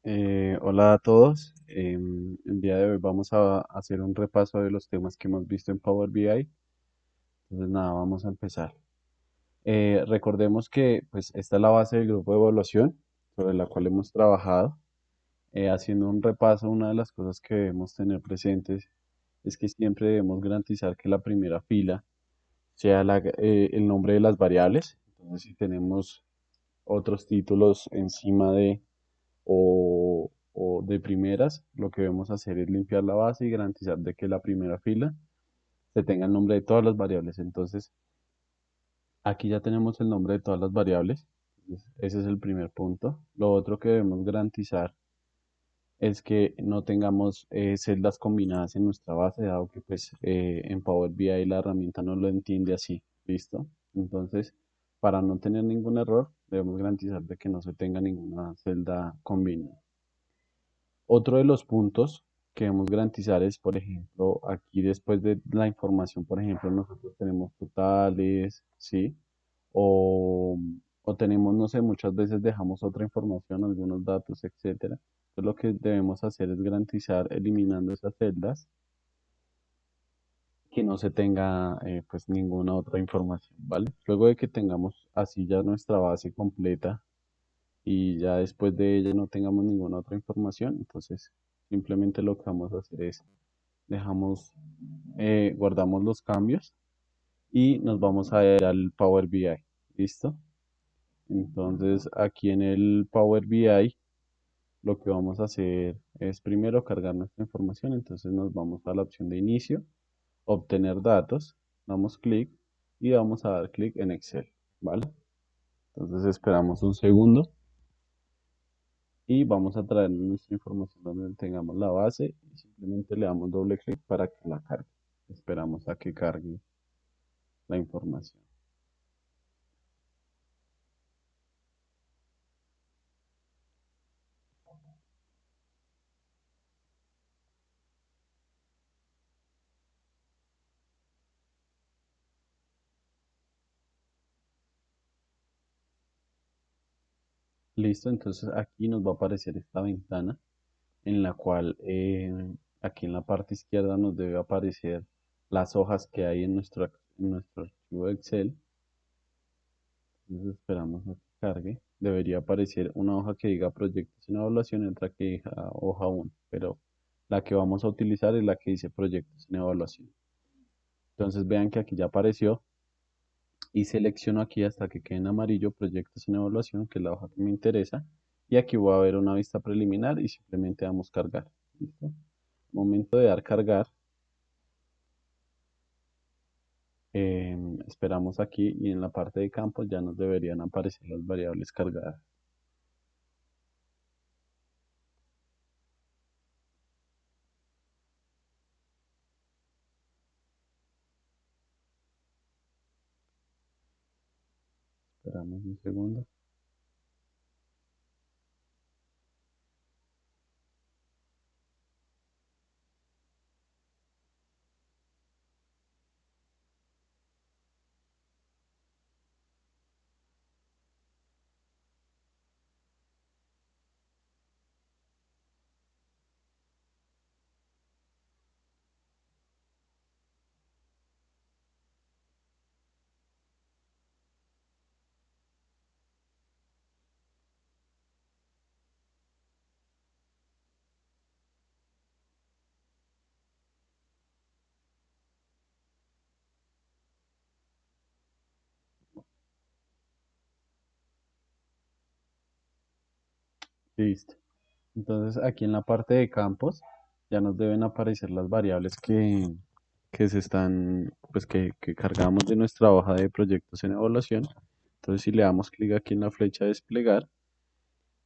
Hola a todos. El día de hoy vamos a hacer un repaso de los temas que hemos visto en Power BI. Entonces, nada, vamos a empezar. Recordemos que pues, esta es la base del grupo de evaluación sobre la cual hemos trabajado. Haciendo un repaso, una de las cosas que debemos tener presentes es que siempre debemos garantizar que la primera fila sea el nombre de las variables. Entonces, si tenemos otros títulos encima de o de primeras, lo que debemos hacer es limpiar la base y garantizar de que la primera fila se tenga el nombre de todas las variables. Entonces, aquí ya tenemos el nombre de todas las variables. Entonces, ese es el primer punto. Lo otro que debemos garantizar es que no tengamos celdas combinadas en nuestra base, dado que pues en Power BI la herramienta no lo entiende así. ¿Listo? Entonces, para no tener ningún error, debemos garantizar de que no se tenga ninguna celda combinada. Otro de los puntos que debemos garantizar es, por ejemplo, aquí después de la información, por ejemplo, nosotros tenemos totales, ¿sí? O, o tenemos, no sé, muchas veces dejamos otra información, algunos datos, etcétera. Entonces lo que debemos hacer es garantizar eliminando esas celdas que no se tenga pues ninguna otra información, ¿vale? Luego de que tengamos así ya nuestra base completa y ya después de ella no tengamos ninguna otra información, entonces simplemente lo que vamos a hacer es guardamos los cambios y nos vamos a ir al Power BI. ¿Listo? Entonces aquí en el Power BI lo que vamos a hacer es primero cargar nuestra información, entonces nos vamos a la opción de inicio, obtener datos, damos clic y vamos a dar clic en Excel, ¿vale? Entonces esperamos un segundo y vamos a traer nuestra información donde tengamos la base y simplemente le damos doble clic para que la cargue. Esperamos a que cargue la información. Listo, entonces aquí nos va a aparecer esta ventana en la cual aquí en la parte izquierda nos debe aparecer las hojas que hay en nuestro archivo de Excel. Entonces esperamos a que cargue. Debería aparecer una hoja que diga proyectos en evaluación y otra que diga hoja uno, pero la que vamos a utilizar es la que dice proyectos en evaluación. Entonces vean que aquí ya apareció y selecciono aquí hasta que quede en amarillo proyectos en evaluación, que es la hoja que me interesa. Y aquí voy a ver una vista preliminar y simplemente damos cargar. ¿Listo? Momento de dar cargar, esperamos aquí y en la parte de campos ya nos deberían aparecer las variables cargadas. Esperamos un segundo. Listo. Entonces aquí en la parte de campos ya nos deben aparecer las variables que se están, pues que cargamos de nuestra hoja de proyectos en evaluación. Entonces si le damos clic aquí en la flecha desplegar,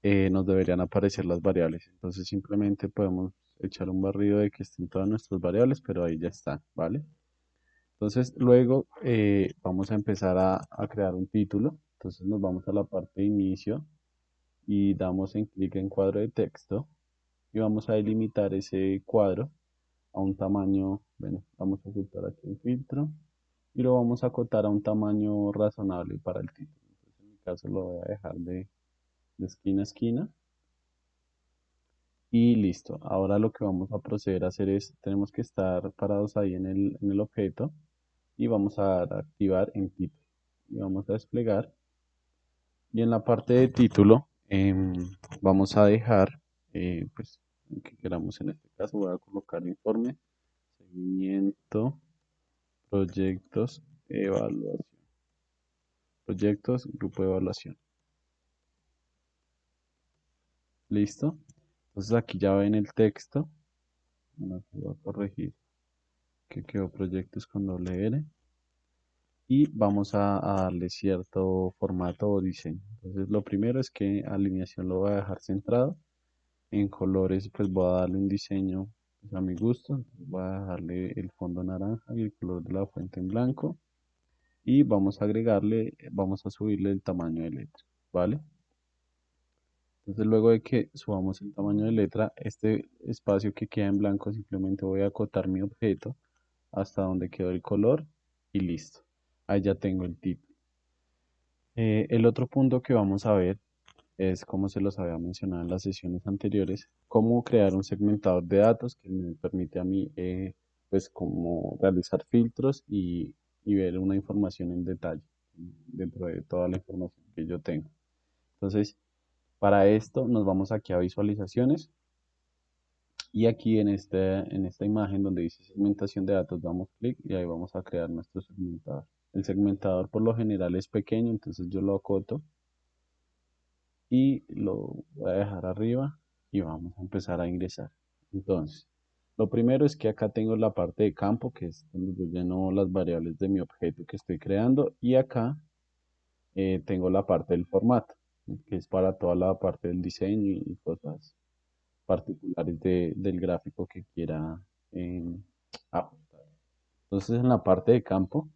nos deberían aparecer las variables. Entonces simplemente podemos echar un barrido de que estén todas nuestras variables, pero ahí ya están, ¿vale? Entonces luego vamos a empezar a crear un título. Entonces nos vamos a la parte de inicio y damos en clic en cuadro de texto y vamos a delimitar ese cuadro a un tamaño, bueno, vamos a ocultar aquí el filtro y lo vamos a acotar a un tamaño razonable para el título. Entonces en mi caso lo voy a dejar de esquina a esquina Y listo. Ahora lo que vamos a proceder a hacer es, tenemos que estar parados ahí en el objeto y vamos a dar a activar en título. Y vamos a desplegar. Y en la parte de título vamos a dejar, pues, lo que queramos en este caso, voy a colocar informe, seguimiento, proyectos, evaluación. Proyectos, grupo de evaluación. ¿Listo? Entonces aquí ya ven el texto. Bueno, aquí voy a corregir que quedó proyectos con doble L. Y vamos a darle cierto formato o diseño. Entonces lo primero es que alineación lo voy a dejar centrado. En colores pues voy a darle un diseño pues, a mi gusto. Entonces, voy a darle el fondo naranja y el color de la fuente en blanco. Y vamos a agregarle, vamos a subirle el tamaño de letra. ¿Vale? Entonces luego de que subamos el tamaño de letra, este espacio que queda en blanco simplemente voy a acotar mi objeto hasta donde quedó el color y listo. Ahí ya tengo el título. El otro punto que vamos a ver es, como se los había mencionado en las sesiones anteriores, cómo crear un segmentador de datos que me permite a mí, pues, cómo realizar filtros y ver una información en detalle dentro de toda la información que yo tengo. Entonces, para esto nos vamos aquí a visualizaciones y aquí en esta imagen donde dice segmentación de datos damos clic y ahí vamos a crear nuestro segmentador. El segmentador por lo general es pequeño, entonces yo lo acoto y lo voy a dejar arriba y vamos a empezar a ingresar. Entonces, lo primero es que acá tengo la parte de campo, que es donde yo lleno las variables de mi objeto que estoy creando, y acá tengo la parte del formato, que es para toda la parte del diseño y cosas particulares del gráfico que quiera ajustar. Entonces, en la parte de campo,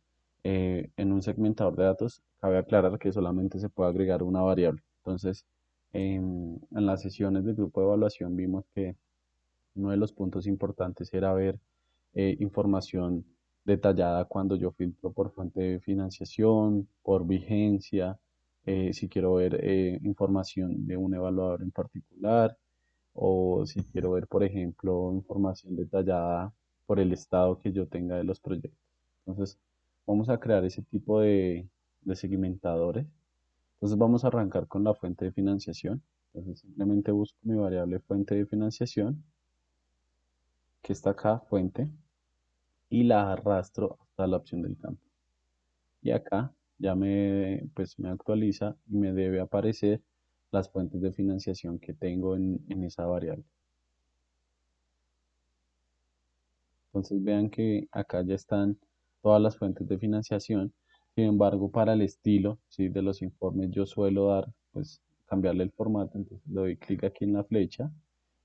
en un segmentador de datos, cabe aclarar que solamente se puede agregar una variable. Entonces, en las sesiones del grupo de evaluación vimos que uno de los puntos importantes era ver información detallada cuando yo filtro por fuente de financiación, por vigencia, si quiero ver información de un evaluador en particular, o si quiero ver, por ejemplo, información detallada por el estado que yo tenga de los proyectos. Entonces, vamos a crear ese tipo de segmentadores. Entonces, vamos a arrancar con la fuente de financiación. Entonces, simplemente busco mi variable fuente de financiación, que está acá, fuente, y la arrastro hasta la opción del campo. Y acá ya pues, me actualiza y me debe aparecer las fuentes de financiación que tengo en esa variable. Entonces vean que acá ya están todas las fuentes de financiación. Sin embargo, para el estilo, ¿sí? De los informes yo suelo dar, pues cambiarle el formato. Entonces le doy clic aquí en la flecha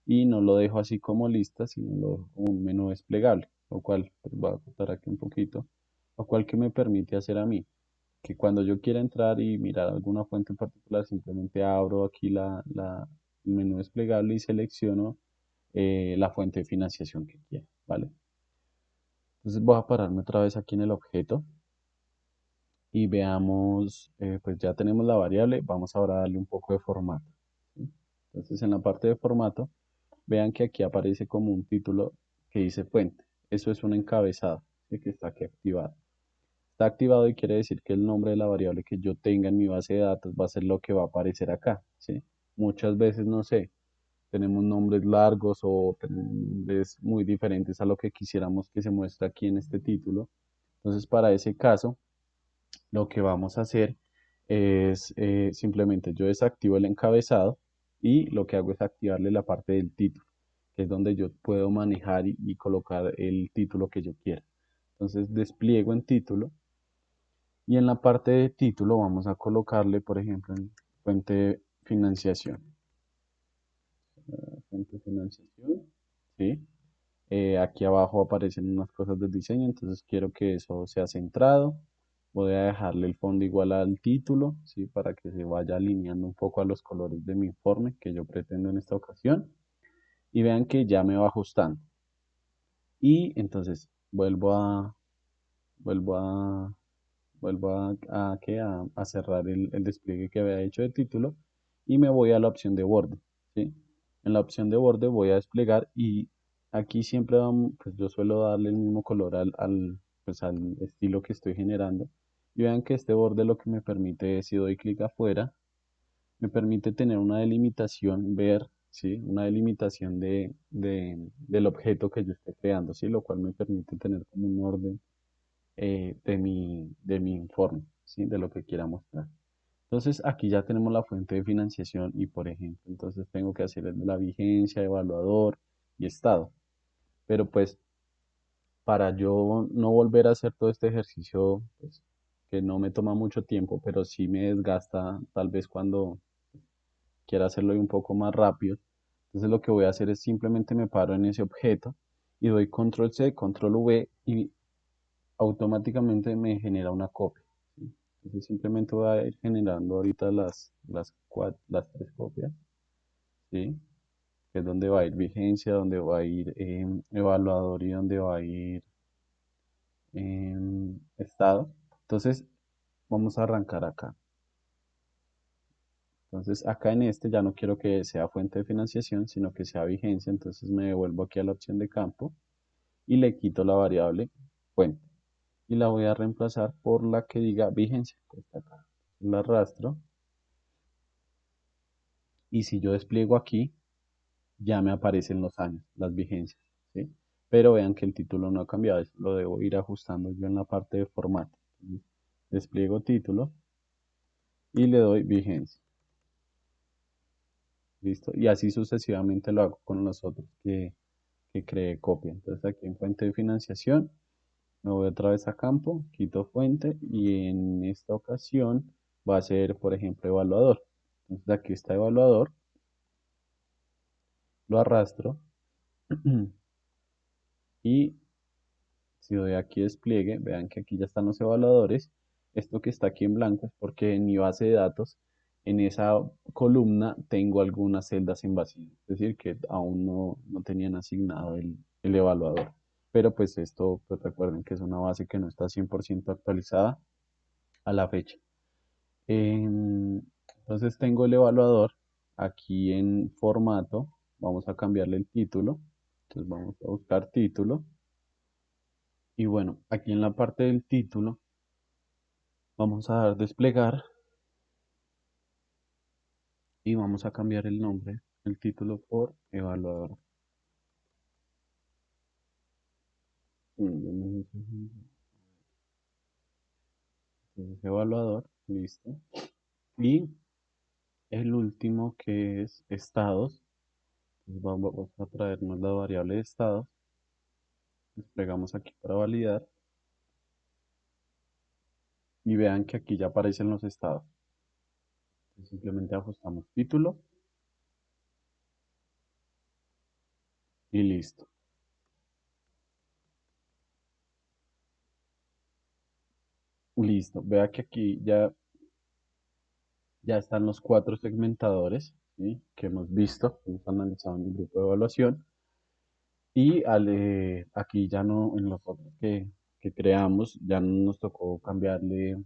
y no lo dejo así como lista, sino lo dejo como un menú desplegable, lo cual pues, voy a cortar aquí un poquito, lo cual que me permite hacer a mí que cuando yo quiera entrar y mirar alguna fuente en particular, simplemente abro aquí el menú desplegable y selecciono la fuente de financiación que quiera, ¿vale? Entonces voy a pararme otra vez aquí en el objeto y veamos, pues ya tenemos la variable, vamos ahora a darle un poco de formato. ¿Sí? Entonces en la parte de formato, vean que aquí aparece como un título que dice fuente. Eso es un encabezado, ¿sí? Que está aquí activado. Está activado y quiere decir que el nombre de la variable que yo tenga en mi base de datos va a ser lo que va a aparecer acá, ¿sí? Muchas veces, no sé, tenemos nombres largos o tenemos nombres muy diferentes a lo que quisiéramos que se muestre aquí en este título. Entonces, para ese caso, lo que vamos a hacer es simplemente yo desactivo el encabezado y lo que hago es activarle la parte del título, que es donde yo puedo manejar y colocar el título que yo quiera. Entonces, despliego en título y en la parte de título vamos a colocarle, por ejemplo, en fuente financiación. Fuente financiación, ¿sí? Aquí abajo aparecen unas cosas del diseño, entonces quiero que eso sea centrado. Voy a dejarle el fondo igual al título, ¿sí? Para que se vaya alineando un poco a los colores de mi informe que yo pretendo en esta ocasión. Y vean que ya me va ajustando. Y entonces vuelvo a, ¿qué? A cerrar el despliegue que había hecho de título y me voy a la opción de borde, ¿sí? En la opción de borde voy a desplegar y aquí siempre pues yo suelo darle el mismo color pues al estilo que estoy generando. Y vean que este borde lo que me permite es, si doy clic afuera, me permite tener una delimitación, ver, ¿sí? Una delimitación del objeto que yo esté creando, ¿sí? Lo cual me permite tener como un orden de mi informe, ¿sí? De lo que quiera mostrar. Entonces aquí ya tenemos la fuente de financiación y por ejemplo, entonces tengo que hacer el de la vigencia, evaluador y estado. Pero pues para yo no volver a hacer todo este ejercicio, pues, que no me toma mucho tiempo, pero sí me desgasta tal vez cuando quiera hacerlo un poco más rápido. Entonces lo que voy a hacer es simplemente me paro en ese objeto y doy control C, control V y automáticamente me genera una copia, ¿sí? Entonces simplemente voy a ir generando ahorita las tres copias, ¿sí? Que es donde va a ir vigencia, donde va a ir evaluador y donde va a ir estado. Entonces vamos a arrancar acá. Entonces acá en este ya no quiero que sea fuente de financiación, sino que sea vigencia. Entonces me devuelvo aquí a la opción de campo y le quito la variable fuente. Y la voy a reemplazar por la que diga vigencia, que está acá. La arrastro y si yo despliego aquí, ya me aparecen los años, las vigencias, ¿sí? Pero vean que el título no ha cambiado, eso lo debo ir ajustando yo en la parte de formato. Despliego título y le doy vigencia, ¿listo? Y así sucesivamente lo hago con los otros que creé copia. Entonces aquí en fuente de financiación me voy otra vez a campo, quito fuente y en esta ocasión va a ser, por ejemplo, evaluador. Entonces aquí está evaluador, lo arrastro y si doy aquí despliegue, vean que aquí ya están los evaluadores. Esto que está aquí en blanco es porque en mi base de datos, en esa columna, tengo algunas celdas en vacío. Es decir, que aún no tenían asignado el evaluador. Pero pues esto, pues recuerden que es una base que no está 100% actualizada a la fecha. Em, entonces tengo el evaluador aquí en formato. Vamos a cambiarle el título. Entonces vamos a buscar título. Y bueno, aquí en la parte del título vamos a dar desplegar y vamos a cambiar el nombre, el título por evaluador. Entonces, evaluador, listo. Y el último que es estados. Entonces, vamos a traernos la variable de estados. Desplegamos aquí para validar. Y vean que aquí ya aparecen los estados. Entonces, simplemente ajustamos título y listo. Listo. Vea que aquí ya están los cuatro segmentadores, ¿sí? Que hemos visto, hemos analizado en el grupo de evaluación. Y aquí ya no, en los otros que creamos, ya no nos tocó cambiarle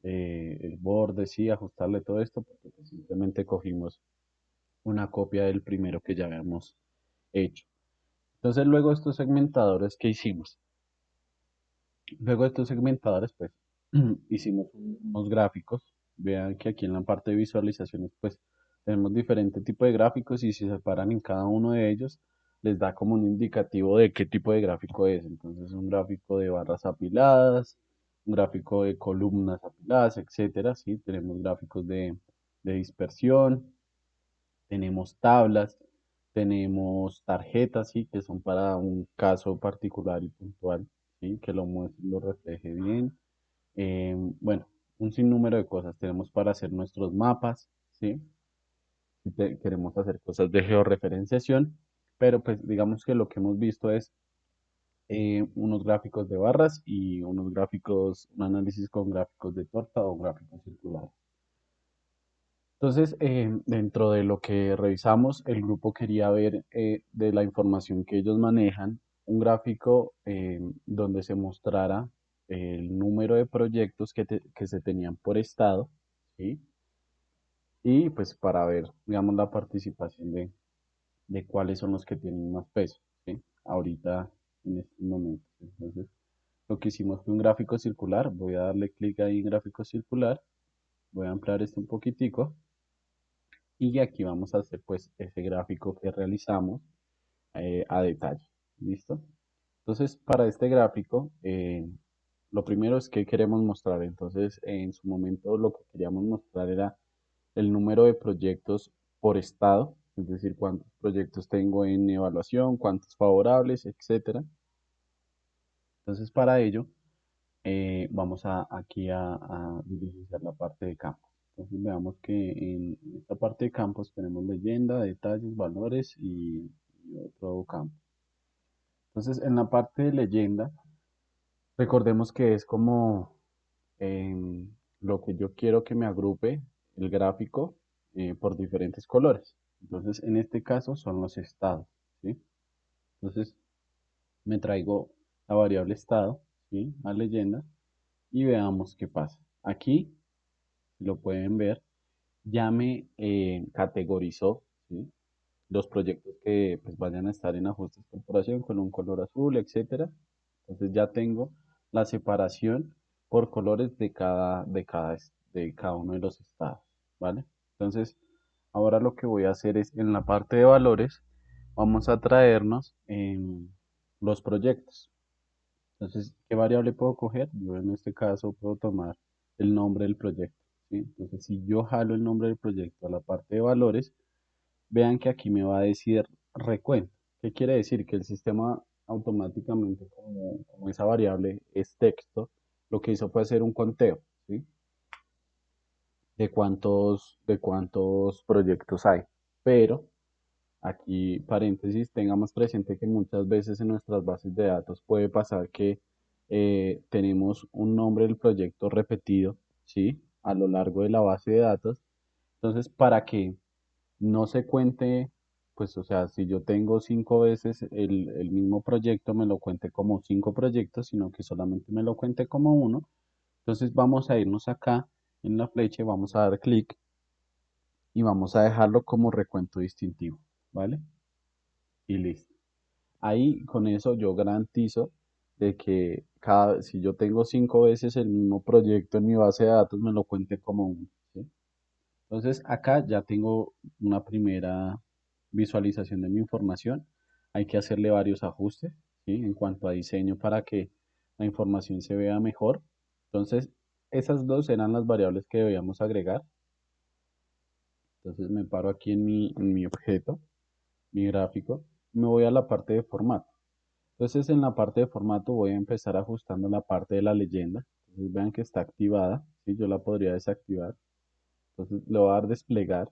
el borde, sí, ajustarle todo esto, porque pues simplemente cogimos una copia del primero que ya habíamos hecho. Entonces, luego de estos segmentadores, ¿qué hicimos? Luego de estos segmentadores, pues hicimos unos gráficos. Vean que aquí en la parte de visualizaciones, pues tenemos diferente tipo de gráficos y si se paran en cada uno de ellos, les da como un indicativo de qué tipo de gráfico es. Entonces, un gráfico de barras apiladas, un gráfico de columnas apiladas, etcétera. Sí, tenemos gráficos de dispersión, tenemos tablas, tenemos tarjetas, sí, que son para un caso particular y puntual, sí, que lo muestre, lo refleje bien. Bueno, un sinnúmero de cosas tenemos para hacer nuestros mapas, sí, si queremos hacer cosas de georreferenciación, pero pues digamos que lo que hemos visto es unos gráficos de barras y unos gráficos, un análisis con gráficos de torta o gráficos circulares. Entonces, dentro de lo que revisamos, el grupo quería ver de la información que ellos manejan, un gráfico donde se mostrara el número de proyectos que se tenían por estado, ¿sí? Y pues para ver, digamos, la participación de cuáles son los que tienen más peso, ¿sí? Ahorita, en estos momentos. Entonces, lo que hicimos fue un gráfico circular. Voy a darle clic ahí en gráfico circular. Voy a ampliar esto un poquitico. Y aquí vamos a hacer pues ese gráfico que realizamos a detalle. ¿Listo? Entonces, para este gráfico, lo primero es que queremos mostrar. Entonces, en su momento lo que queríamos mostrar era el número de proyectos por estado, es decir, cuántos proyectos tengo en evaluación, cuántos favorables, etcétera. Entonces, para ello, vamos aquí a dirigir la parte de campos. Entonces, veamos que en esta parte de campos tenemos leyenda, detalles, valores y otro campo. Entonces, en la parte de leyenda, recordemos que es como lo que yo quiero que me agrupe el gráfico por diferentes colores. Entonces, en este caso son los estados, ¿sí? Entonces, me traigo la variable estado, ¿sí? A leyenda y veamos qué pasa. Aquí, si lo pueden ver, ya me categorizó, ¿sí? Los proyectos que pues, vayan a estar en ajustes corporación con un color azul, etcétera. Entonces ya tengo la separación por colores de cada uno de los estados, ¿vale? Entonces, ahora lo que voy a hacer es en la parte de valores, vamos a traernos los proyectos. Entonces, ¿qué variable puedo coger? Yo en este caso puedo tomar el nombre del proyecto, ¿sí? Entonces, si yo jalo el nombre del proyecto a la parte de valores, vean que aquí me va a decir recuento. ¿Qué quiere decir? Que el sistema automáticamente, como esa variable es texto, lo que hizo fue hacer un conteo, ¿sí? De cuántos proyectos hay. Pero aquí, paréntesis, tengamos presente que muchas veces en nuestras bases de datos puede pasar que tenemos un nombre del proyecto repetido, ¿sí? A lo largo de la base de datos. Entonces, para que no se cuente, pues, o sea, si yo tengo 5 veces el mismo proyecto, me lo cuente como 5 proyectos, sino que solamente me lo cuente como uno. Entonces, vamos a irnos acá en la flecha y vamos a dar clic y vamos a dejarlo como recuento distintivo, ¿vale? Y listo. Ahí con eso yo garantizo de que si yo tengo 5 veces el mismo proyecto en mi base de datos, me lo cuente como uno, ¿sí? Entonces acá ya tengo una primera visualización de mi información. Hay que hacerle varios ajustes, ¿sí? En cuanto a diseño para que la información se vea mejor. Entonces, esas dos eran las variables que debíamos agregar. Entonces me paro aquí en mi objeto, mi gráfico, y me voy a la parte de formato. Entonces en la parte de formato voy a empezar ajustando la parte de la leyenda. Entonces vean que está activada, ¿sí? Yo la podría desactivar. Entonces le voy a dar desplegar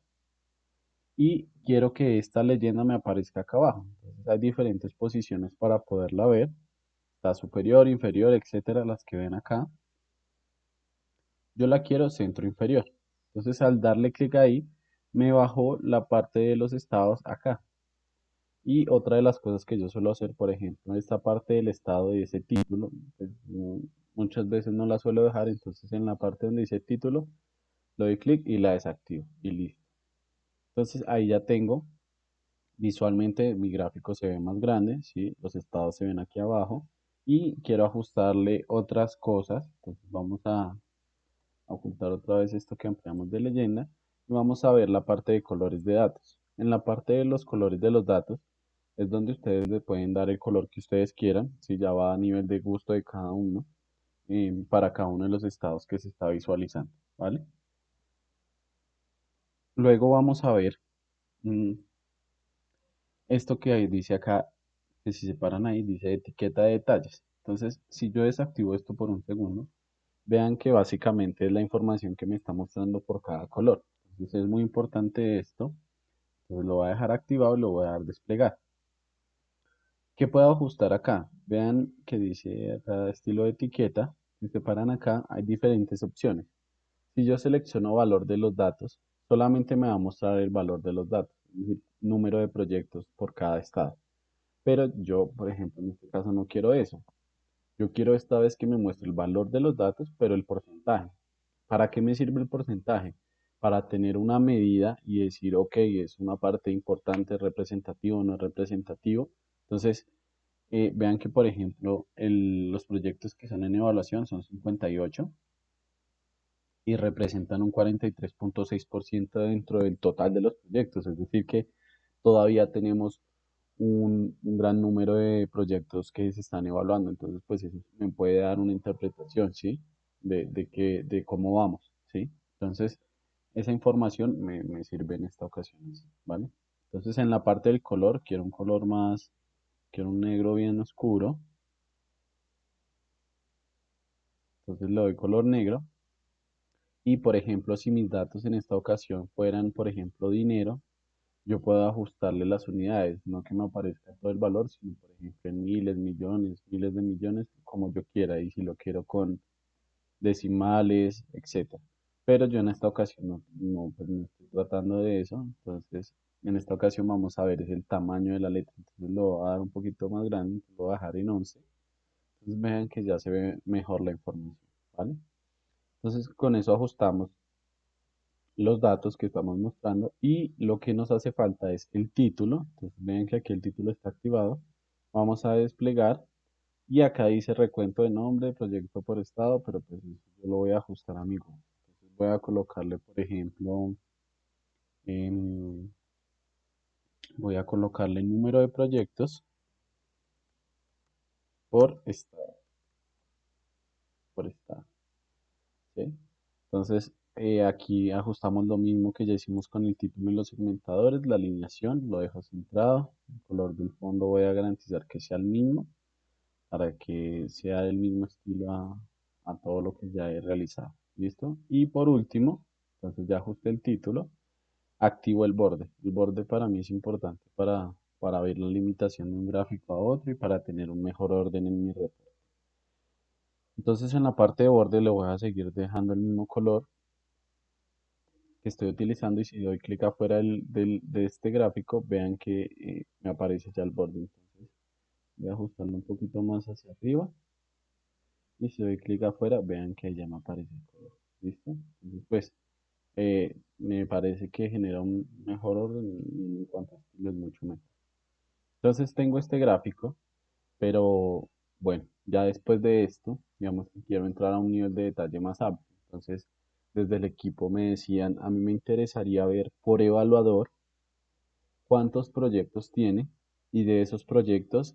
y quiero que esta leyenda me aparezca acá abajo. Entonces hay diferentes posiciones para poderla ver. Está superior, inferior, etcétera, las que ven acá. Yo la quiero centro inferior. Entonces al darle clic ahí, me bajó la parte de los estados acá. Y otra de las cosas que yo suelo hacer, por ejemplo, esta parte del estado de ese título, pues, muchas veces no la suelo dejar, entonces en la parte donde dice título, le doy clic y la desactivo y listo. Entonces ahí ya tengo, visualmente mi gráfico se ve más grande, ¿sí? Los estados se ven aquí abajo y quiero ajustarle otras cosas, entonces vamos a ocultar otra vez esto que ampliamos de leyenda y vamos a ver la parte de colores de datos. En la parte de los colores de los datos es donde ustedes le pueden dar el color que ustedes quieran, si ya va a nivel de gusto de cada uno, para cada uno de los estados que se está visualizando, ¿vale? Luego vamos a ver mm, esto que ahí dice acá, que si se paran ahí, dice etiqueta de detalles. Entonces, si yo desactivo esto por un segundo, vean que básicamente es la información que me está mostrando por cada color. Entonces es muy importante esto. Entonces lo voy a dejar activado y lo voy a dar desplegar. ¿Qué puedo ajustar acá? Vean que dice acá estilo de etiqueta. Si se paran acá, hay diferentes opciones. Si yo selecciono valor de los datos, solamente me va a mostrar el valor de los datos, es decir, número de proyectos por cada estado. Pero yo, por ejemplo, en este caso no quiero eso. Yo quiero esta vez que me muestre el valor de los datos, pero el porcentaje. ¿Para qué me sirve el porcentaje? para tener una medida y decir, ok, es una parte importante, representativo o no es representativo. Entonces, vean que, por ejemplo, los proyectos que están en evaluación son 58 y representan un 43,6% dentro del total de los proyectos. Es decir, que todavía tenemos un gran número de proyectos que se están evaluando. Entonces, pues eso me puede dar una interpretación, ¿sí? De cómo vamos, ¿sí? Entonces, esa información me sirve en esta ocasión, ¿vale? Entonces, en la parte del color, quiero un color más, quiero un negro bien oscuro. Entonces le doy color negro. Y por ejemplo, si mis datos en esta ocasión fueran, por ejemplo, dinero, yo puedo ajustarle las unidades, no que me aparezca todo el valor, sino por ejemplo en miles, millones, miles de millones, como yo quiera, y si lo quiero con decimales, etcétera. Pero yo en esta ocasión pues no estoy tratando de eso, entonces en esta ocasión vamos a ver es el tamaño de la letra, entonces lo voy a dar un poquito más grande, lo voy a dejar en 11, entonces vean que ya se ve mejor la información, ¿vale? Entonces con eso ajustamos los datos que estamos mostrando y lo que nos hace falta es el título. Entonces ven que aquí el título está activado. Vamos a desplegar y acá dice recuento de nombre, proyecto por estado, pero pues eso yo lo voy a ajustar a mi gusto. Entonces voy a colocarle, por ejemplo, em, voy a colocarle el número de proyectos por estado, por estado, ¿sí? Entonces, aquí ajustamos lo mismo que ya hicimos con el título y los segmentadores, la alineación, lo dejo centrado, el color del fondo voy a garantizar que sea el mismo para que sea del mismo estilo a todo lo que ya he realizado. ¿Listo? Y por último, entonces ya ajusté el título, activo el borde. El borde para mí es importante para ver la limitación de un gráfico a otro y para tener un mejor orden en mi reporte. Entonces en la parte de borde le voy a seguir dejando el mismo color que estoy utilizando y si doy clic afuera de este gráfico, vean que me aparece ya el borde. Entonces voy a ajustarlo un poquito más hacia arriba y si doy clic afuera, vean que ya me aparece el color. ¿Listo? Entonces, pues me parece que genera un mejor orden y en cuanto a estilo es mucho mejor. Entonces tengo este gráfico, pero bueno, ya después de esto, digamos que quiero entrar a un nivel de detalle más amplio. Entonces, desde el equipo me decían, a mí me interesaría ver por evaluador cuántos proyectos tiene y de esos proyectos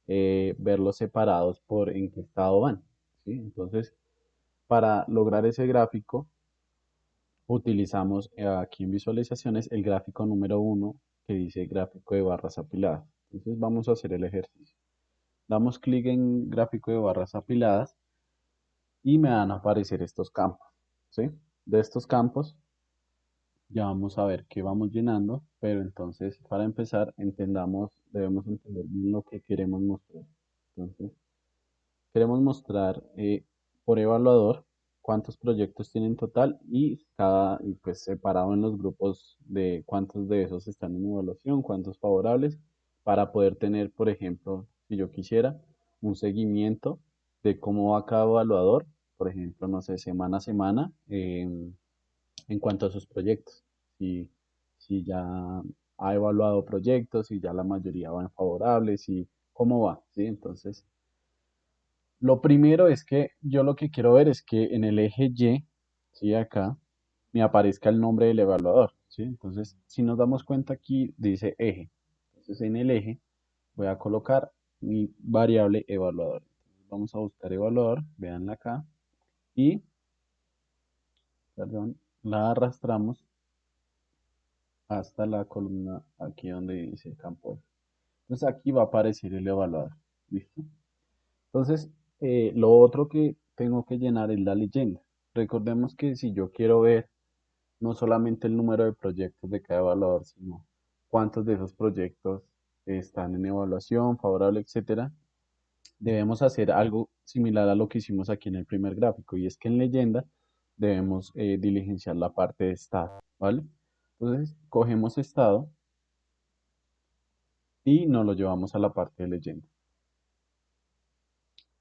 verlos separados por en qué estado van, ¿sí? Entonces, para lograr ese gráfico, utilizamos aquí en visualizaciones el gráfico número uno que dice gráfico de barras apiladas. Entonces, vamos a hacer el ejercicio. Damos clic en gráfico de barras apiladas y me van a aparecer estos campos, ¿sí? De estos campos ya vamos a ver qué vamos llenando, pero entonces para empezar debemos entender bien lo que queremos mostrar. Entonces, queremos mostrar por evaluador cuántos proyectos tienen en total y pues separado en los grupos de cuántos de esos están en evaluación, cuántos favorables, para poder tener, por ejemplo, si yo quisiera, un seguimiento de cómo va cada evaluador, por ejemplo, no sé, semana a semana, en cuanto a sus proyectos. Si, si ya ha evaluado proyectos, si ya la mayoría van favorables, y cómo va, ¿sí? Entonces, lo primero es que yo lo que quiero ver es que en el eje Y, ¿sí? Acá, me aparezca el nombre del evaluador, ¿sí? Entonces, si nos damos cuenta aquí, dice eje. Entonces, en el eje voy a colocar mi variable evaluador. Entonces, vamos a buscar evaluador, veanla acá, y, perdón, la arrastramos hasta la columna aquí donde dice campo. Entonces, aquí va a aparecer el evaluador, ¿listo? Entonces, lo otro que tengo que llenar es la leyenda. Recordemos que si yo quiero ver no solamente el número de proyectos de cada evaluador, sino cuántos de esos proyectos están en evaluación, favorable, etcétera, debemos hacer algo similar a lo que hicimos aquí en el primer gráfico, y es que en leyenda debemos diligenciar la parte de estado, ¿vale? Entonces, cogemos estado y nos lo llevamos a la parte de leyenda.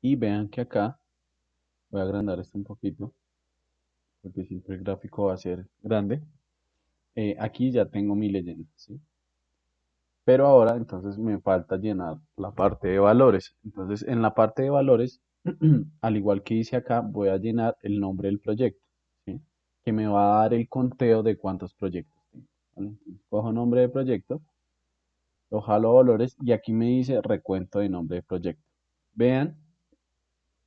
Y vean que acá, voy a agrandar esto un poquito, porque siempre el gráfico va a ser grande. Aquí ya tengo mi leyenda, ¿sí? Pero ahora entonces me falta llenar la parte de valores. Entonces en la parte de valores, al igual que hice acá, voy a llenar el nombre del proyecto, ¿sí? Que me va a dar el conteo de cuántos proyectos tengo, ¿vale? Entonces, cojo nombre de proyecto, lo jalo a valores y aquí me dice recuento de nombre de proyecto. Vean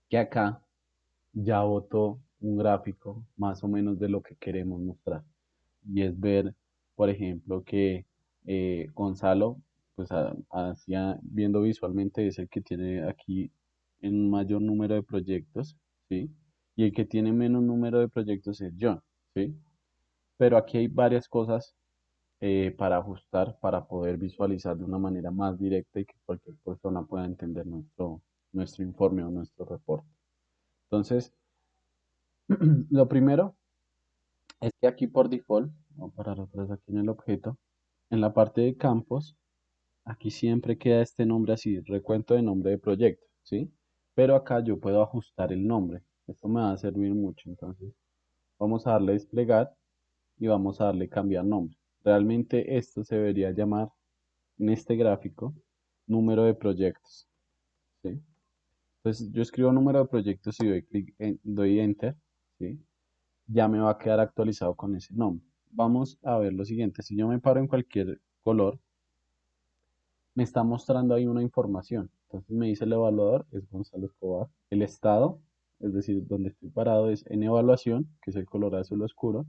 que acá ya botó un gráfico más o menos de lo que queremos mostrar. Y es ver, por ejemplo, que Gonzalo, pues hacia, viendo visualmente, es el que tiene aquí un mayor número de proyectos, ¿sí? Y el que tiene menos número de proyectos es John, ¿sí? Pero aquí hay varias cosas para ajustar, para poder visualizar de una manera más directa y que cualquier persona pueda entender nuestro informe o nuestro reporte. Entonces, lo primero es que aquí por default, vamos a parar otra vez aquí en el objeto, en la parte de campos, aquí siempre queda este nombre así, recuento de nombre de proyecto, ¿sí? Pero acá yo puedo ajustar el nombre. Esto me va a servir mucho. Entonces, vamos a darle desplegar y vamos a darle cambiar nombre. Realmente esto se debería llamar en este gráfico número de proyectos, ¿sí? Entonces, yo escribo número de proyectos y doy clic en, doy enter, ¿sí? Ya me va a quedar actualizado con ese nombre. Vamos a ver lo siguiente. Si yo me paro en cualquier color, me está mostrando ahí una información. Entonces me dice el evaluador, es Gonzalo Escobar. El estado, es decir, donde estoy parado es en evaluación, que es el color azul oscuro,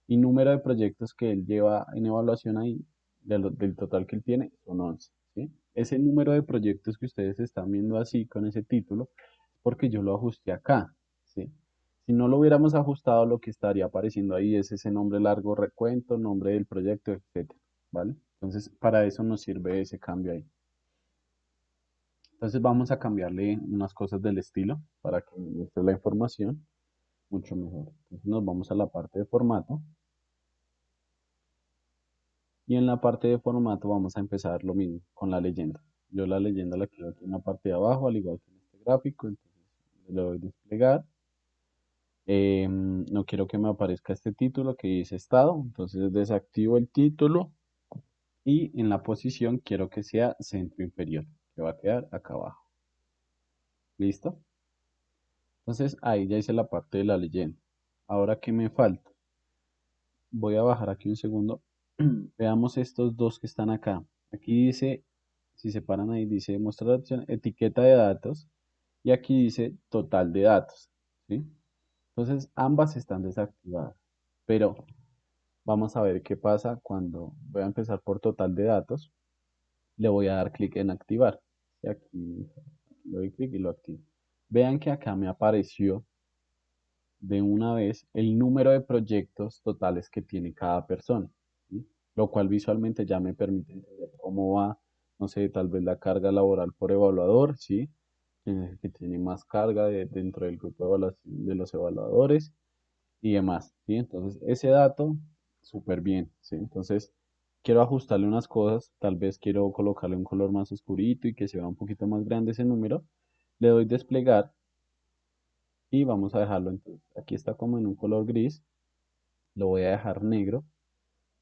y número de proyectos que él lleva en evaluación ahí, del total que él tiene, son 11, ¿sí? Ese número de proyectos que ustedes están viendo así, con ese título, es porque yo lo ajusté acá, ¿sí? Si no lo hubiéramos ajustado, lo que estaría apareciendo ahí es ese nombre largo, recuento, nombre del proyecto, etcétera, ¿vale? Entonces, para eso nos sirve ese cambio ahí. Entonces, vamos a cambiarle unas cosas del estilo para que muestre la información mucho mejor. Entonces, nos vamos a la parte de formato y en la parte de formato vamos a empezar lo mismo con la leyenda. Yo la leyenda la quiero aquí en la parte de abajo, al igual que en este gráfico. Entonces, le doy desplegar. No quiero que me aparezca este título que dice estado, entonces desactivo el título y en la posición quiero que sea centro inferior, que va a quedar acá abajo. ¿Listo? Entonces ahí ya hice la parte de la leyenda. Ahora, ¿qué me falta? Voy a bajar aquí un segundo. Veamos estos dos que están acá. Aquí dice, si se paran ahí, dice mostrar la opción etiqueta de datos y aquí dice total de datos, ¿sí? Entonces ambas están desactivadas, pero vamos a ver qué pasa cuando voy a empezar por total de datos. Le voy a dar clic en activar. Y aquí le doy clic y lo activo. Vean que acá me apareció de una vez el número de proyectos totales que tiene cada persona, ¿sí? Lo cual visualmente ya me permite entender cómo va, no sé, tal vez la carga laboral por evaluador, ¿sí? Que tiene más carga dentro del grupo de evaluación de los evaluadores y demás, ¿sí? Entonces, ese dato, súper bien, ¿sí? Entonces, quiero ajustarle unas cosas, tal vez quiero colocarle un color más oscurito y que se vea un poquito más grande ese número. Le doy desplegar y vamos a dejarlo entonces. Aquí está como en un color gris, lo voy a dejar negro,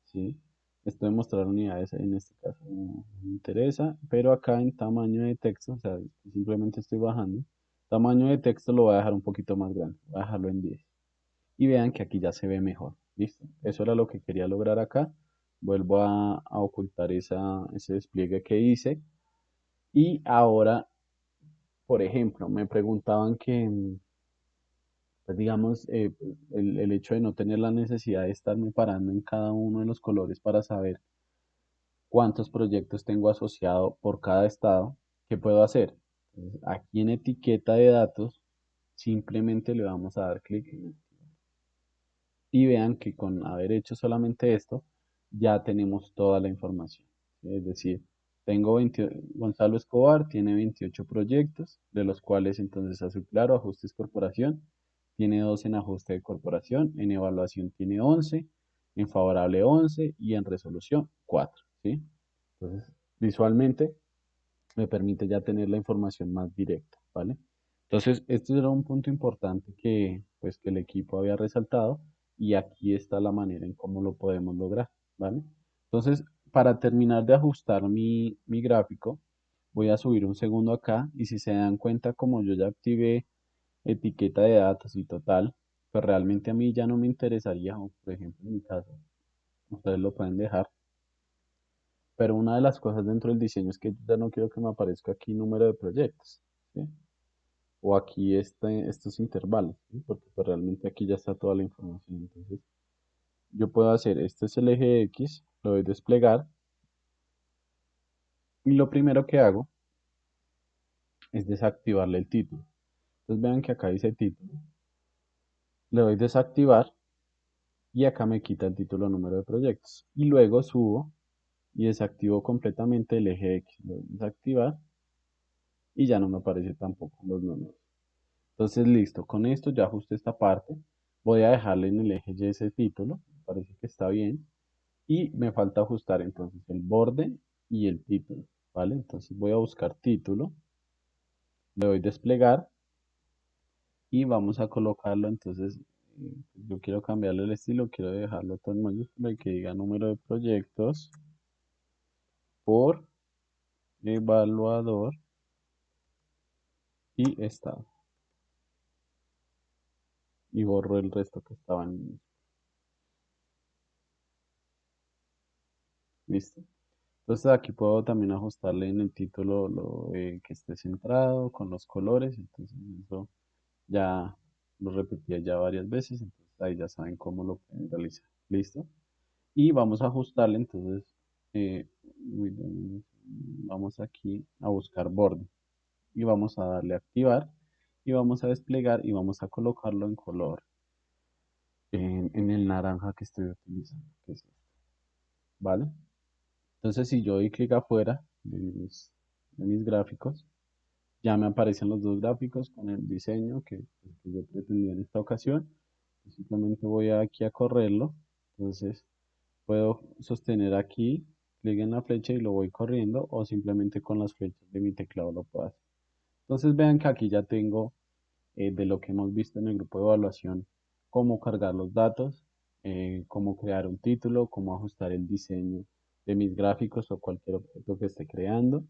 ¿sí? Esto de mostrar unidades en este caso no me interesa, pero acá en tamaño de texto, o sea, simplemente estoy bajando, tamaño de texto lo voy a dejar un poquito más grande, voy a dejarlo en 10. Y vean que aquí ya se ve mejor, ¿listo? Eso era lo que quería lograr acá. Vuelvo a ocultar ese despliegue que hice. Y ahora, por ejemplo, me preguntaban que, pues digamos, el hecho de no tener la necesidad de estarme parando en cada uno de los colores para saber cuántos proyectos tengo asociado por cada estado, ¿qué puedo hacer? Entonces, aquí en etiqueta de datos, simplemente le vamos a dar clic en y vean que con haber hecho solamente esto, ya tenemos toda la información. ¿Sí? Es decir, tengo 20 Gonzalo Escobar tiene 28 proyectos, de los cuales entonces azul claro, ajustes corporación, tiene 2 en ajuste de corporación, en evaluación tiene 11, en favorable 11 y en resolución 4. ¿Sí? Entonces, visualmente me permite ya tener la información más directa, ¿vale? Entonces, este era un punto importante que, pues, que el equipo había resaltado y aquí está la manera en cómo lo podemos lograr, ¿vale? Entonces, para terminar de ajustar mi gráfico, voy a subir un segundo acá y si se dan cuenta, como yo ya activé etiqueta de datos y total, pues realmente a mí ya no me interesaría, o por ejemplo, en mi caso, ustedes lo pueden dejar, pero una de las cosas dentro del diseño es que yo ya no quiero que me aparezca aquí número de proyectos, ¿sí? O aquí estos intervalos, ¿sí? Porque pues realmente aquí ya está toda la información. Entonces, yo puedo hacer, este es el eje X, lo doy desplegar y lo primero que hago es desactivarle el título. Entonces vean que acá dice título, le doy desactivar y acá me quita el título número de proyectos. Y luego subo y desactivo completamente el eje X, lo doy desactivar y ya no me aparece tampoco los números. Entonces, listo, con esto ya ajusté esta parte. Voy a dejarle en el eje Y ese título, me parece que está bien. Y me falta ajustar entonces el borde y el título, ¿vale? Entonces voy a buscar título, le doy desplegar y vamos a colocarlo. Entonces, yo quiero cambiarle el estilo, quiero dejarlo todo en mayúscula y que diga número de proyectos por evaluador y estado. Y borro el resto que estaba en. Listo. Entonces aquí puedo también ajustarle en el título que esté centrado con los colores. Entonces eso ya lo repetía ya varias veces. Entonces ahí ya saben cómo lo pueden realizar. Listo. Y vamos a ajustarle entonces. eh, vamos aquí a buscar borde. Y vamos a darle a activar. Y vamos a desplegar y vamos a colocarlo en color. En el naranja que estoy utilizando. Que es este, ¿vale? Entonces si yo doy clic afuera de mis gráficos, ya me aparecen los dos gráficos con el diseño que yo pretendía en esta ocasión. Simplemente voy aquí a correrlo. Entonces puedo sostener aquí, clic en la flecha y lo voy corriendo o simplemente con las flechas de mi teclado lo puedo hacer. Entonces vean que aquí ya tengo de lo que hemos visto en el grupo de evaluación, cómo cargar los datos, cómo crear un título, cómo ajustar el diseño de mis gráficos o cualquier objeto que esté creando,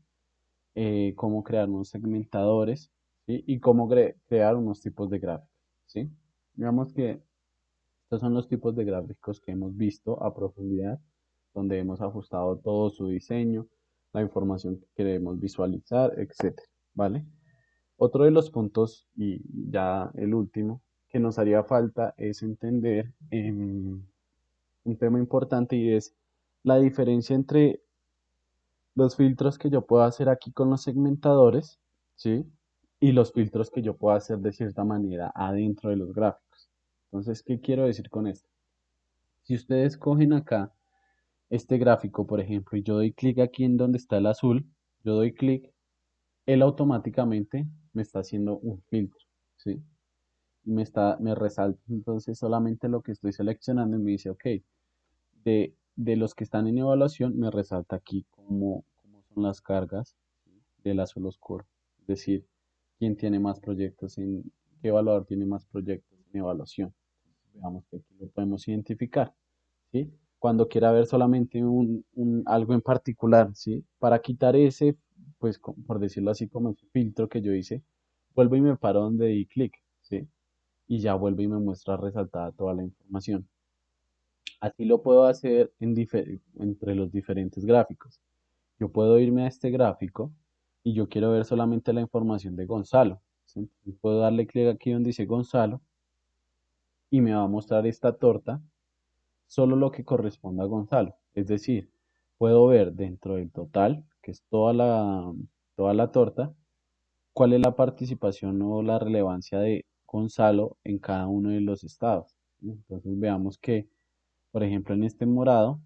cómo crear unos segmentadores, ¿sí? Y cómo crear unos tipos de gráficos, ¿sí? Digamos que estos son los tipos de gráficos que hemos visto a profundidad, donde hemos ajustado todo su diseño, la información que queremos visualizar, etcétera, ¿vale? Otro de los puntos, y ya el último, que nos haría falta es entender un tema importante y es la diferencia entre los filtros que yo puedo hacer aquí con los segmentadores, ¿sí? Y los filtros que yo puedo hacer de cierta manera adentro de los gráficos. Entonces, ¿qué quiero decir con esto? Si ustedes cogen acá este gráfico, por ejemplo, y yo doy clic aquí en donde está el azul, yo doy clic, él automáticamente me está haciendo un filtro, ¿sí? Y me resalta entonces solamente lo que estoy seleccionando y me dice, ok, de los que están en evaluación, me resalta aquí cómo son las cargas del azul oscuro. Es decir, quién tiene más proyectos qué evaluador tiene más proyectos en evaluación. Veamos que aquí lo podemos identificar, ¿sí? Cuando quiera ver solamente algo en particular, ¿sí? Para quitar ese, pues por decirlo así, como ese filtro que yo hice, vuelvo y me paro donde di clic, ¿sí? Y ya vuelve y me muestra resaltada toda la información. Así lo puedo hacer entre los diferentes gráficos. Yo puedo irme a este gráfico y yo quiero ver solamente la información de Gonzalo, ¿sí? Entonces puedo darle clic aquí donde dice Gonzalo y me va a mostrar esta torta, solo lo que corresponde a Gonzalo. Es decir, puedo ver dentro del total, que es toda la torta, cuál es la participación o la relevancia de Gonzalo en cada uno de los estados, ¿sí? Entonces veamos que, por ejemplo, en este morado,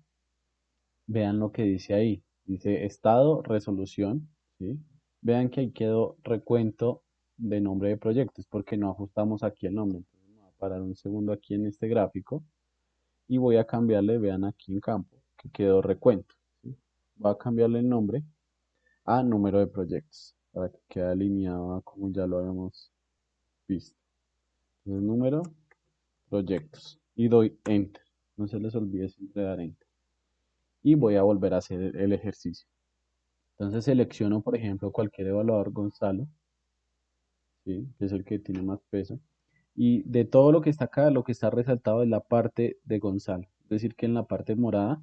vean lo que dice ahí. Dice estado, resolución, ¿sí? Vean que ahí quedó recuento de nombre de proyectos porque no ajustamos aquí el nombre. Entonces me voy a parar un segundo aquí en este gráfico y voy a cambiarle, vean aquí en campo, que quedó recuento, ¿sí? Voy a cambiarle el nombre a número de proyectos para que quede alineado a como ya lo habíamos. Listo. Entonces, número, proyectos. Y doy Enter. No se les olvide siempre dar Enter. Y voy a volver a hacer el ejercicio. Entonces selecciono, por ejemplo, cualquier evaluador Gonzalo, ¿sí? Que es el que tiene más peso. Y de todo lo que está acá, lo que está resaltado es la parte de Gonzalo. Es decir, que en la parte morada,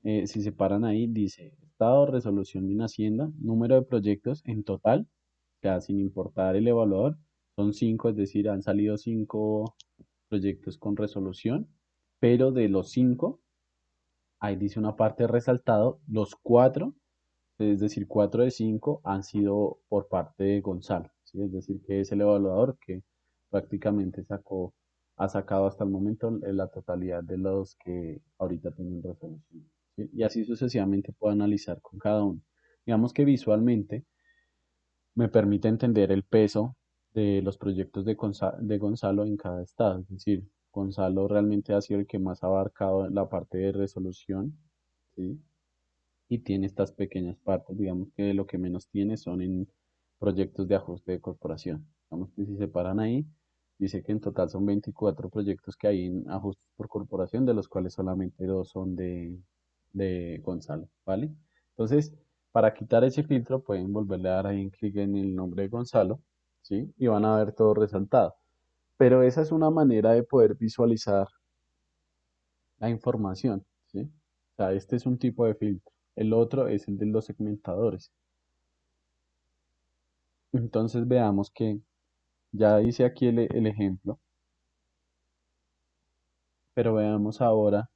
si se paran ahí, dice estado, resolución de Hacienda, número de proyectos en total, o sea, sin importar el evaluador, son 5, es decir, han salido 5 proyectos con resolución, pero de los 5, ahí dice una parte resaltado, los 4, es decir, 4 de 5 han sido por parte de Gonzalo, ¿sí? Es decir, que es el evaluador que prácticamente ha sacado hasta el momento la totalidad de los que ahorita tienen resolución, ¿sí? Y así sucesivamente puedo analizar con cada uno. Digamos que visualmente me permite entender el peso de los proyectos de Gonzalo en cada estado. Es decir, Gonzalo realmente ha sido el que más ha abarcado la parte de resolución, ¿sí? Y tiene estas pequeñas partes, digamos que lo que menos tiene son en proyectos de ajuste de corporación. Digamos que si se paran ahí, dice que en total son 24 proyectos que hay en ajustes por corporación, de los cuales solamente 2 son de Gonzalo, ¿vale? Entonces, para quitar ese filtro, pueden volverle a dar ahí un clic en el nombre de Gonzalo, ¿sí? Y van a ver todo resaltado. Pero esa es una manera de poder visualizar la información, ¿sí? O sea, este es un tipo de filtro. El otro es el de los segmentadores. Entonces veamos que ya hice aquí el ejemplo, pero veamos ahora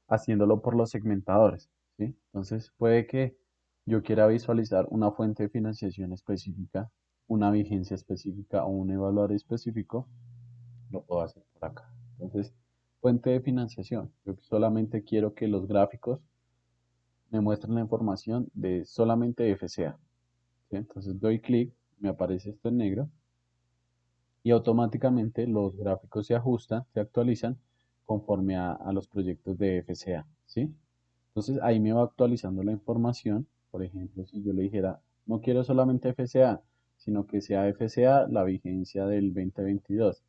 haciéndolo por los segmentadores, ¿sí? Entonces puede que yo quiera visualizar una fuente de financiación específica, una vigencia específica o un evaluador específico, lo puedo hacer por acá. Entonces, fuente de financiación. Yo solamente quiero que los gráficos me muestren la información de solamente FCA, ¿sí? Entonces doy clic, me aparece esto en negro y automáticamente los gráficos se ajustan, se actualizan conforme a los proyectos de FCA, ¿sí? Entonces ahí me va actualizando la información. Por ejemplo, si yo le dijera, no quiero solamente FCA, sino que sea FCA la vigencia del 2022.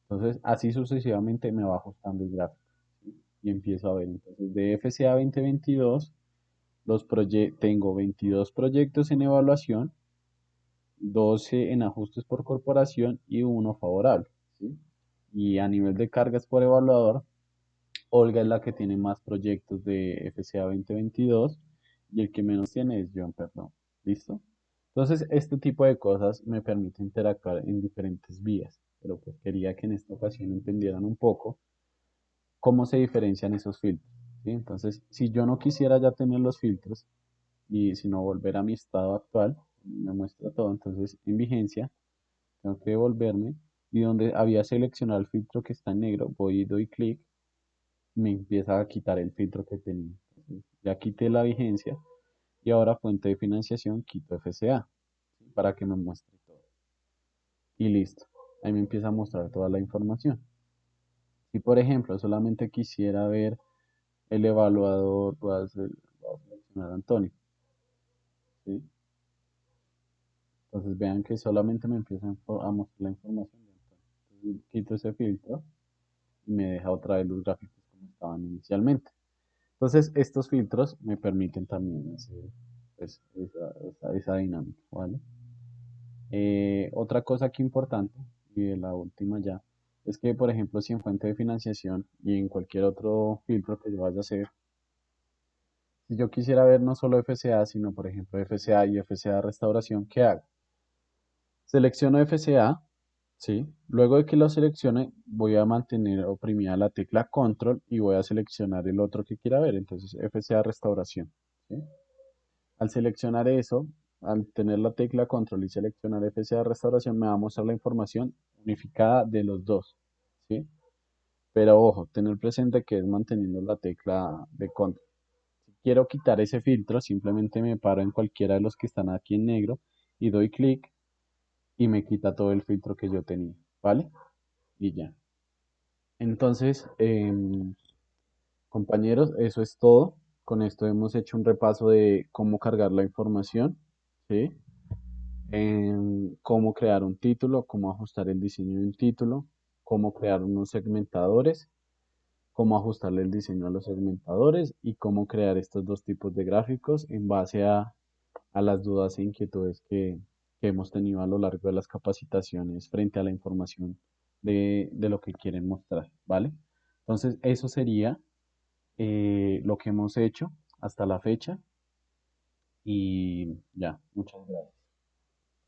Entonces así sucesivamente me va ajustando el gráfico, ¿sí? Y empiezo a ver, entonces de FCA 2022, tengo 22 proyectos en evaluación, 12 en ajustes por corporación y uno favorable, ¿sí? Y a nivel de cargas por evaluador, Olga es la que tiene más proyectos de FCA 2022 y el que menos tiene es John, perdón. ¿Listo? Entonces, este tipo de cosas me permite interactuar en diferentes vías, pero pues quería que en esta ocasión entendieran un poco cómo se diferencian esos filtros, ¿sí? Entonces, si yo no quisiera ya tener los filtros y sino volver a mi estado actual, me muestra todo. Entonces, en vigencia, tengo que devolverme y donde había seleccionado el filtro que está en negro, voy y doy clic, me empieza a quitar el filtro que tenía. Entonces, ya quité la vigencia y ahora fuente de financiación quito FCA, ¿sí? Para que me muestre todo. Y listo. Ahí me empieza a mostrar toda la información. Si por ejemplo solamente quisiera ver el evaluador, voy a seleccionar a Antonio, ¿sí? Entonces vean que solamente me empieza a mostrar la información de Antonio. Entonces, quito ese filtro y me deja otra vez los gráficos como estaban inicialmente. Entonces, estos filtros me permiten también hacer pues, esa dinámica, ¿vale? Otra cosa aquí importante, y de la última ya, es que, por ejemplo, si en fuente de financiación y en cualquier otro filtro que yo vaya a hacer, si yo quisiera ver no solo FCA, sino, por ejemplo, FCA y FCA restauración, ¿qué hago? Selecciono FCA, ¿sí? Luego de que lo seleccione, voy a mantener oprimida la tecla Control y voy a seleccionar el otro que quiera ver, entonces FCA restauración, ¿sí? Al seleccionar eso, al tener la tecla Control y seleccionar FCA restauración, me va a mostrar la información unificada de los dos, ¿sí? Pero ojo, tener presente que es manteniendo la tecla de Control. Si quiero quitar ese filtro, simplemente me paro en cualquiera de los que están aquí en negro y doy clic y me quita todo el filtro que yo tenía, ¿vale? Y ya. Entonces, compañeros, eso es todo. Con esto hemos hecho un repaso de cómo cargar la información, ¿sí? cómo crear un título, cómo ajustar el diseño de un título, cómo crear unos segmentadores, cómo ajustarle el diseño a los segmentadores y cómo crear estos dos tipos de gráficos en base a las dudas e inquietudes que hemos tenido a lo largo de las capacitaciones frente a la información de lo que quieren mostrar, ¿vale? Entonces, eso sería lo que hemos hecho hasta la fecha y ya, muchas gracias.